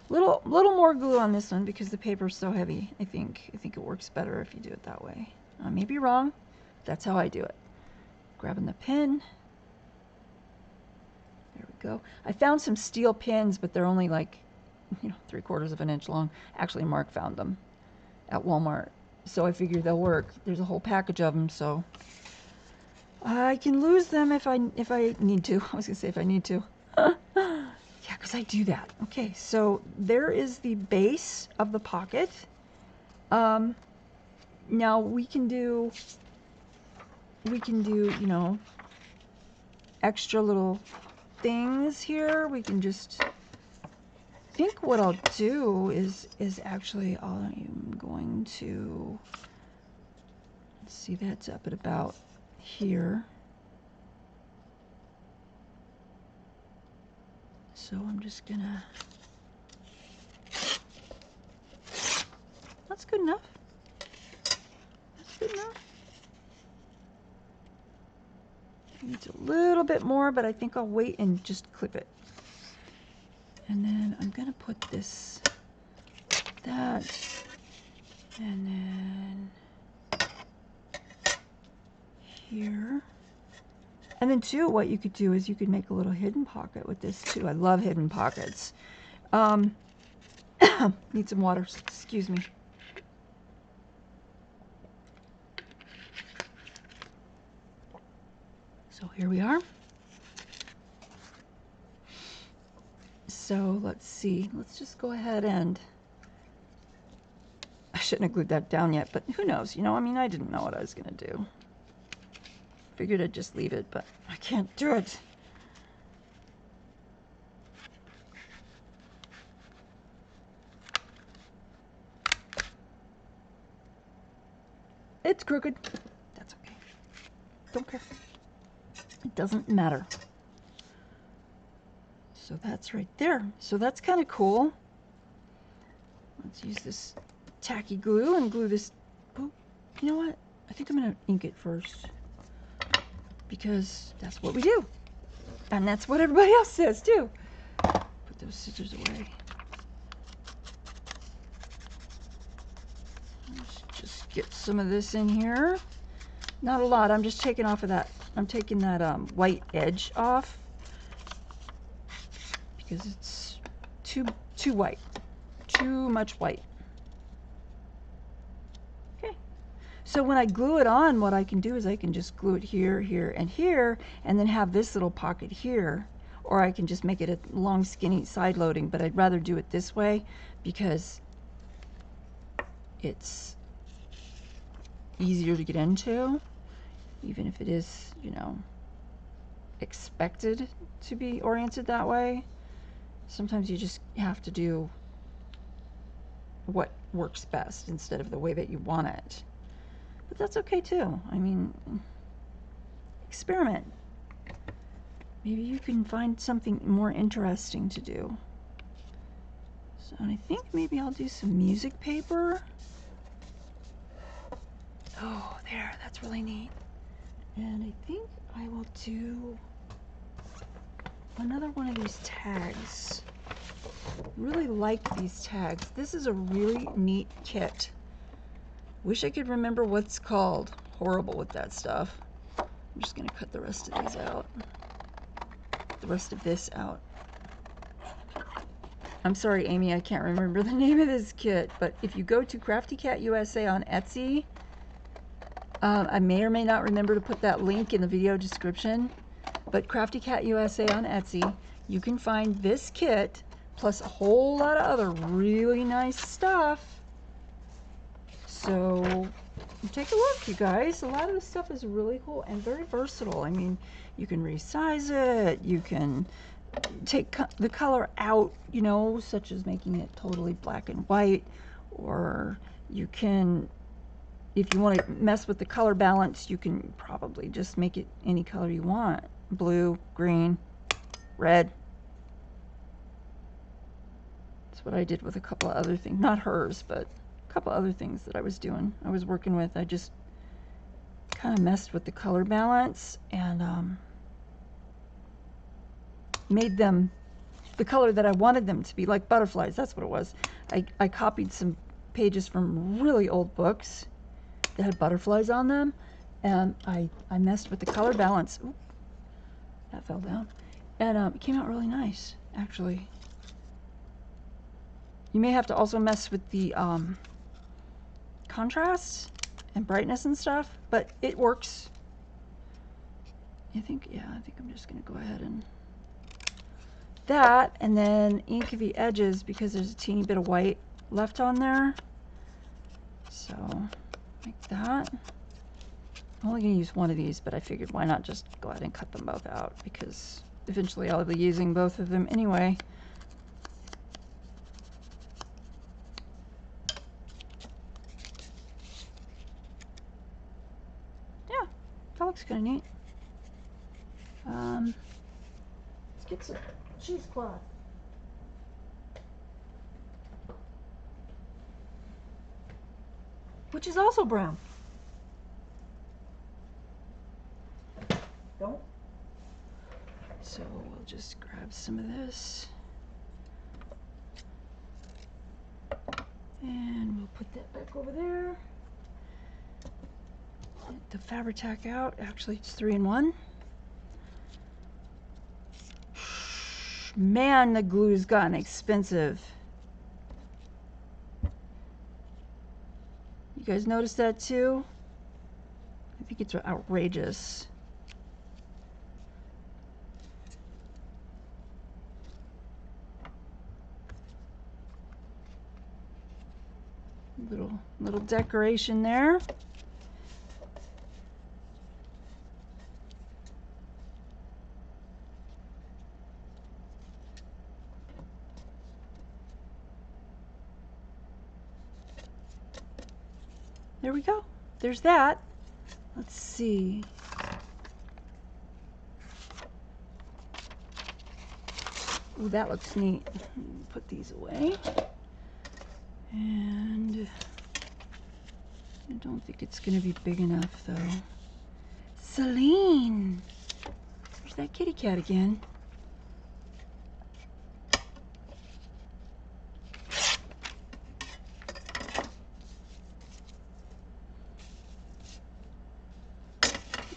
Little more glue on this one because the paper's so heavy. I think it works better if you do it that way. I may be wrong. That's how I do it. Grabbing the pin. There we go. I found some steel pins, but they're only like, 3/4 of an inch long. Actually, Mark found them at Walmart, so I figured they'll work. There's a whole package of them, so I can lose them if I need to. I was gonna say if I need to. Yeah, because I do that. Okay, so there is the base of the pocket. Now we can do, extra little things here. We can just, I think what I'll do is actually, I'm going to, let's see, that's up at about here. So I'm just gonna, that's good enough. That's good enough. Needs a little bit more, but I think I'll wait and just clip it. And then I'm gonna put this, that, and then here. And then too, what you could do is you could make a little hidden pocket with this too. I love hidden pockets. Need some water, excuse me. So here we are. So let's see, let's just go ahead and, I shouldn't have glued that down yet, but who knows, I mean, I didn't know what I was gonna do. Figured I'd just leave it, but I can't do it. it's crooked. That's okay. Don't care. It doesn't matter. So that's right there. So that's kind of cool. Let's use this tacky glue and glue this. Oh, you know what? I think I'm going to ink it first, because that's what we do. And that's what everybody else says too. Put those scissors away. Let's just get some of this in here. Not a lot. I'm just taking off of that. I'm taking that white edge off because it's too white. Too much white. Okay. So when I glue it on, what I can do is I can just glue it here, here, and here, and then have this little pocket here. Or I can just make it a long, skinny side loading, but I'd rather do it this way because it's easier to get into, even if it is, you know, expected to be oriented that way. Sometimes you just have to do what works best instead of the way that you want it. But that's okay too. I mean, experiment. Maybe you can find something more interesting to do. So I think maybe I'll do some music paper. Oh, there, that's really neat. And I think I will do another one of these tags. Really like these tags. This is a really neat kit. Wish I could remember what it's called. Horrible with that stuff. I'm just gonna cut the rest of these out. The rest of this out. I'm sorry, Amy, I can't remember the name of this kit, but if you go to Crafty Cat USA on Etsy, I may or may not remember to put that link in the video description, but Crafty Cat USA on Etsy, you can find this kit plus a whole lot of other really nice stuff. So take a look, you guys. A lot of this stuff is really cool and very versatile. I mean, you can resize it, you can take the color out, you know, such as making it totally black and white, or you can, if you want to mess with the color balance, you can probably just make it any color you want. Blue, green, red. That's what I did with a couple of other things. Not hers, but a couple other things that I was doing. I was working with. I just kind of messed with the color balance and made them the color that I wanted them to be, like butterflies. That's what it was. I copied some pages from really old books that had butterflies on them, and I messed with the color balance. Oop, that fell down. And it came out really nice, actually. You may have to also mess with the contrast and brightness and stuff, but it works. I think I'm just gonna go ahead and that, and then ink the edges because there's a teeny bit of white left on there. So like that. I'm only gonna use one of these, but I figured why not just go ahead and cut them both out, because eventually I'll be using both of them anyway. Yeah, that looks kind of neat. Let's get some cheesecloth. Which is also brown. Don't. So we'll just grab some of this. And we'll put that back over there. Get the Fabri-Tac out. Actually, it's 3-in-1. Man, the glue's gotten expensive. You guys notice that too? I think it's outrageous. Little decoration there. There we go. there's that. Let's see. Ooh, that looks neat. Put these away. And I don't think it's going to be big enough, though. Celine! There's that kitty cat again.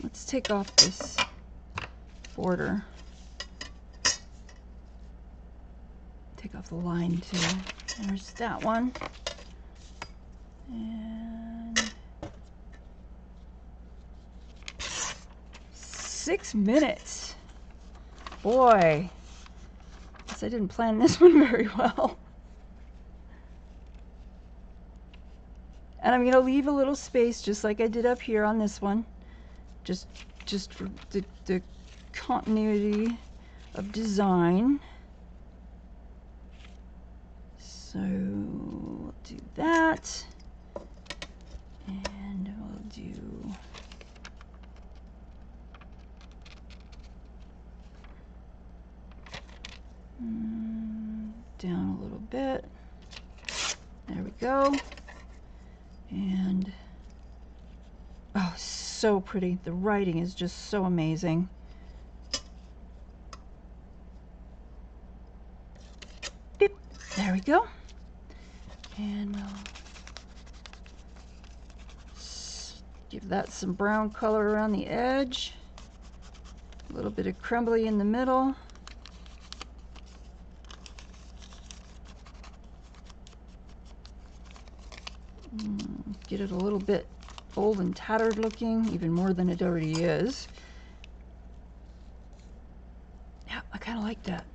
Let's take off this border. Take off the line, too. There's that one. And 6 minutes. Boy, guess I didn't plan this one very well. And I'm going to leave a little space just like I did up here on this one. Just for the continuity of design. So we'll do that. And we'll do down a little bit. There we go. And oh, so pretty. The writing is just so amazing. Beep. There we go. And we'll give that some brown color around the edge. A little bit of crumbly in the middle. Get it a little bit old and tattered looking, even more than it already is. Yeah, I kind of like that.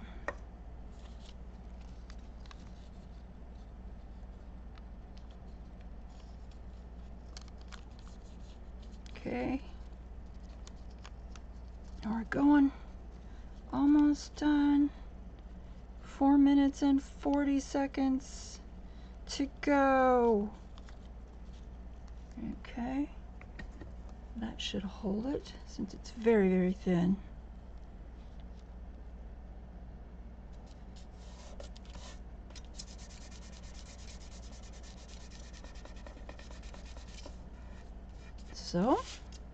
Okay. Now we're going. Almost done. 4 minutes and 40 seconds to go. Okay. That should hold it since it's very, very thin. So,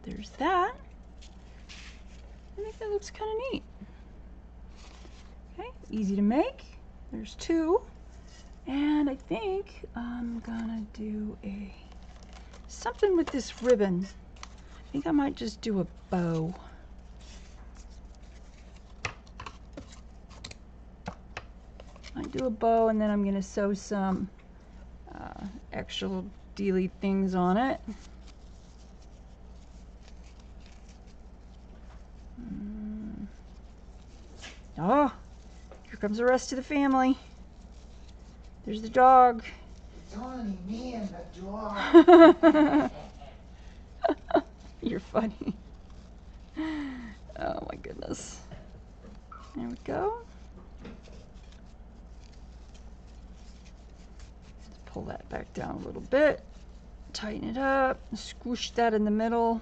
there's that. I think that looks kind of neat. Okay, easy to make. There's two. And I think I'm gonna do something with this ribbon. I think I might just do a bow. Might do a bow, and then I'm gonna sew some extra little dealy things on it. Oh, here comes the rest of the family. There's the dog. It's only me and the dog. You're funny. Oh my goodness. There we go. Let's pull that back down a little bit. Tighten it up. Squish that in the middle.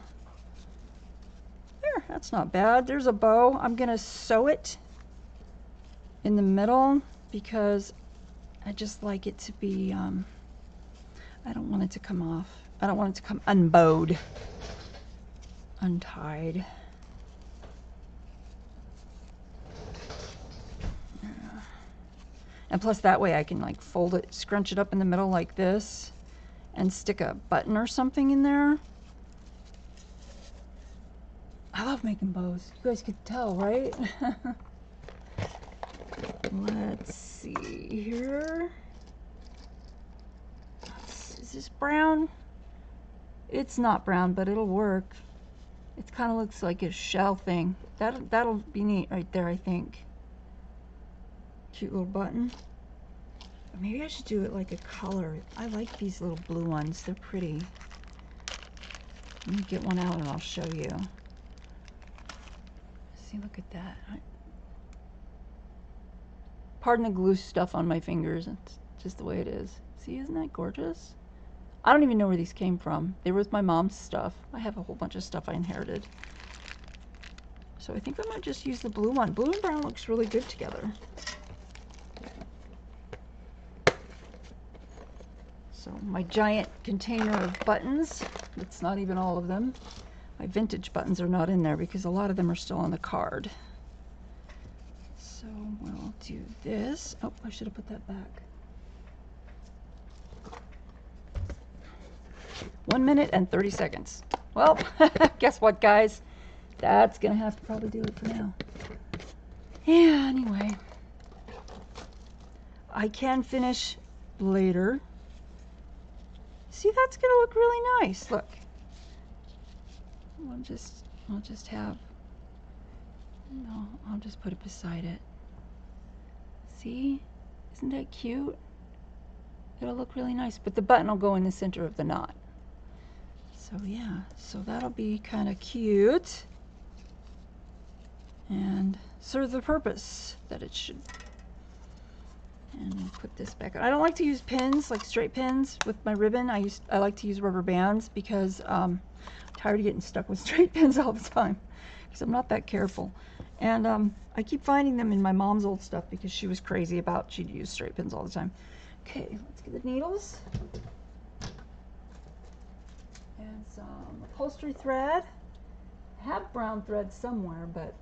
There, that's not bad. There's a bow. I'm gonna sew it in the middle because I just like it to be, I don't want it to come off. I don't want it to come unbowed, untied. And plus that way I can like fold it, scrunch it up in the middle like this and stick a button or something in there. I love making bows. You guys could tell, right? Let's see here. Is this brown? It's not brown, but it'll work. It kind of looks like a shell thing. That'll be neat right there, I think. Cute little button. Or maybe I should do it like a color. I like these little blue ones. They're pretty. Let me get one out and I'll show you. See, look at that. Pardon the glue stuff on my fingers. It's just the way it is. See, isn't that gorgeous? I don't even know where these came from. They were with my mom's stuff. I have a whole bunch of stuff I inherited. So I think I might just use the blue one. Blue and brown looks really good together. So my giant container of buttons, it's not even all of them. My vintage buttons are not in there because a lot of them are still on the card. So we'll do this. Oh, I should have put that back. 1 minute and 30 seconds. Well, guess what, guys? That's gonna have to probably do it for now. Yeah, anyway. I can finish later. See, that's gonna look really nice. Look. I'll just have, no, I'll just put it beside it. See? Isn't that cute? It'll look really nice, but the button will go in the center of the knot. So yeah, so that'll be kind of cute and serve the purpose that it should. And I'll put this back on. I don't like to use pins, like straight pins with my ribbon. I like to use rubber bands because I'm tired of getting stuck with straight pins all the time because I'm not that careful. And I keep finding them in my mom's old stuff because she was crazy about, she'd use straight pins all the time. Okay, let's get the needles. And some upholstery thread. I have brown thread somewhere, but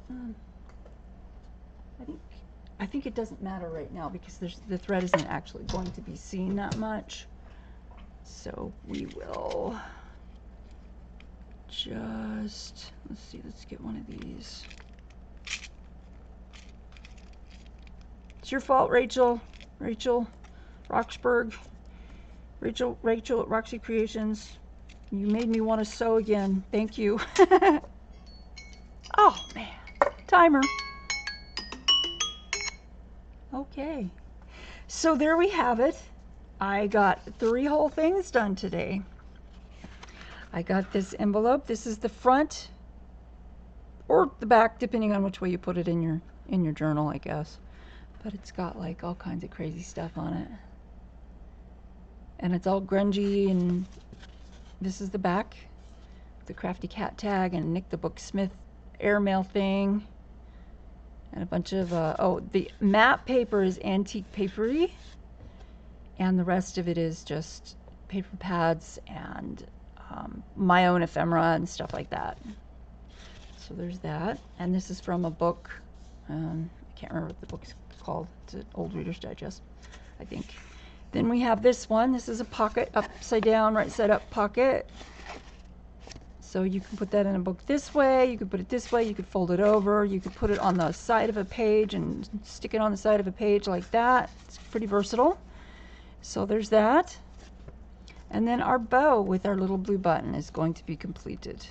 I think it doesn't matter right now because the thread isn't actually going to be seen that much. So we will just, let's see, let's get one of these. It's your fault, Rachel. Rachel Roxburgh. Rachel at Roxy Creations. You made me want to sew again. Thank you. Oh, man. Timer. Okay. So there we have it. I got 3 whole things done today. I got this envelope. This is the front or the back, depending on which way you put it in your journal, I guess. But it's got like all kinds of crazy stuff on it. And it's all grungy, and this is the back. The Crafty Cat tag and Nick the Booksmith airmail thing. And a bunch of, oh, the matte paper is antique papery. And the rest of it is just paper pads and my own ephemera and stuff like that. So there's that. And this is from a book. I can't remember what the book's called. It's an Old Reader's Digest, I think. Then we have this one. This is a pocket, upside down, right side up pocket. So you can put that in a book this way, you could put it this way, you could fold it over, you could put it on the side of a page and stick it on the side of a page like that. It's pretty versatile. So there's that. And then our bow with our little blue button is going to be completed.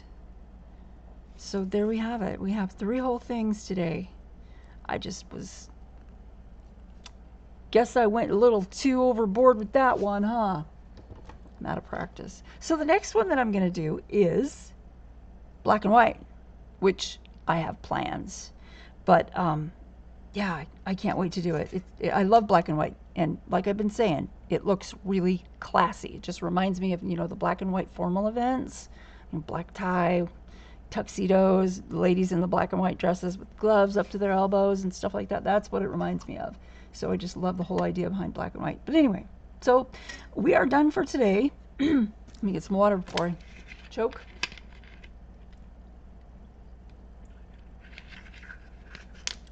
So there we have it. We have 3 whole things today. Guess I went a little too overboard with that one, huh? I'm out of practice. So the next one that I'm going to do is black and white, which I have plans. But yeah, I can't wait to do it. I love black and white. And like I've been saying, it looks really classy. It just reminds me of, you know, the black and white formal events. Black tie, tuxedos, ladies in the black and white dresses with gloves up to their elbows and stuff like that. That's what it reminds me of. So I just love the whole idea behind black and white. But anyway, so we are done for today. Let me get some water before I choke.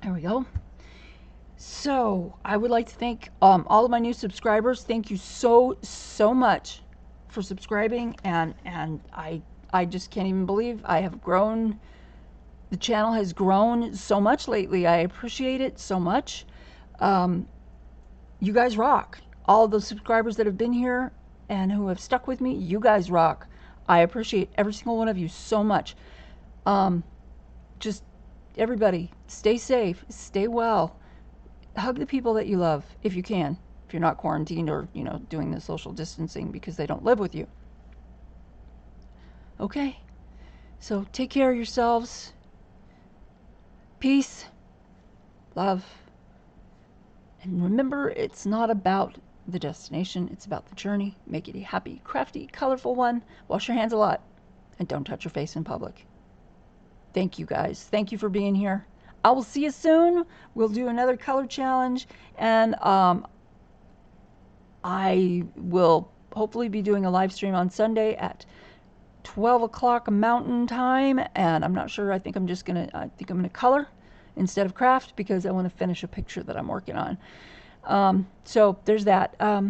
There we go. So I would like to thank all of my new subscribers. Thank you so much for subscribing, and I just can't even believe I have grown. The channel has grown so much lately. I appreciate it so much. You guys rock. All the subscribers that have been here and who have stuck with me, you guys rock. I appreciate every single one of you so much. Just everybody, stay safe, stay well. Hug the people that you love if you can, if you're not quarantined or, you know, doing the social distancing because they don't live with you. Okay, so take care of yourselves. Peace, love, and remember, it's not about the destination. It's about the journey. Make it a happy, crafty, colorful one. Wash your hands a lot. And don't touch your face in public. Thank you guys. Thank you for being here. I will see you soon. We'll do another color challenge. And I will hopefully be doing a live stream on Sunday at 12 o'clock Mountain Time. And I'm not sure. I think I'm gonna color instead of craft because I want to finish a picture that I'm working on. So there's that. If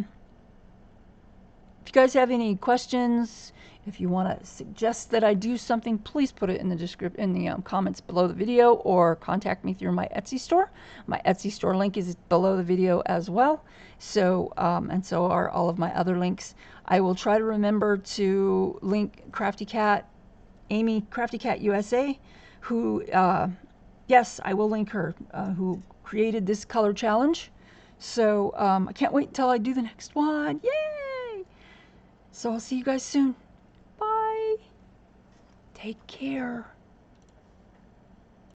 you guys have any questions, if you want to suggest that I do something, please put it in the comments below the video, or contact me through my Etsy store. My Etsy store link is below the video as well. So and so are all of my other links. I will try to remember to link Crafty Cat, Amy Crafty Cat USA, who yes, I will link her, who created this color challenge. So I can't wait until I do the next one. Yay! So I'll see you guys soon. Bye. Take care.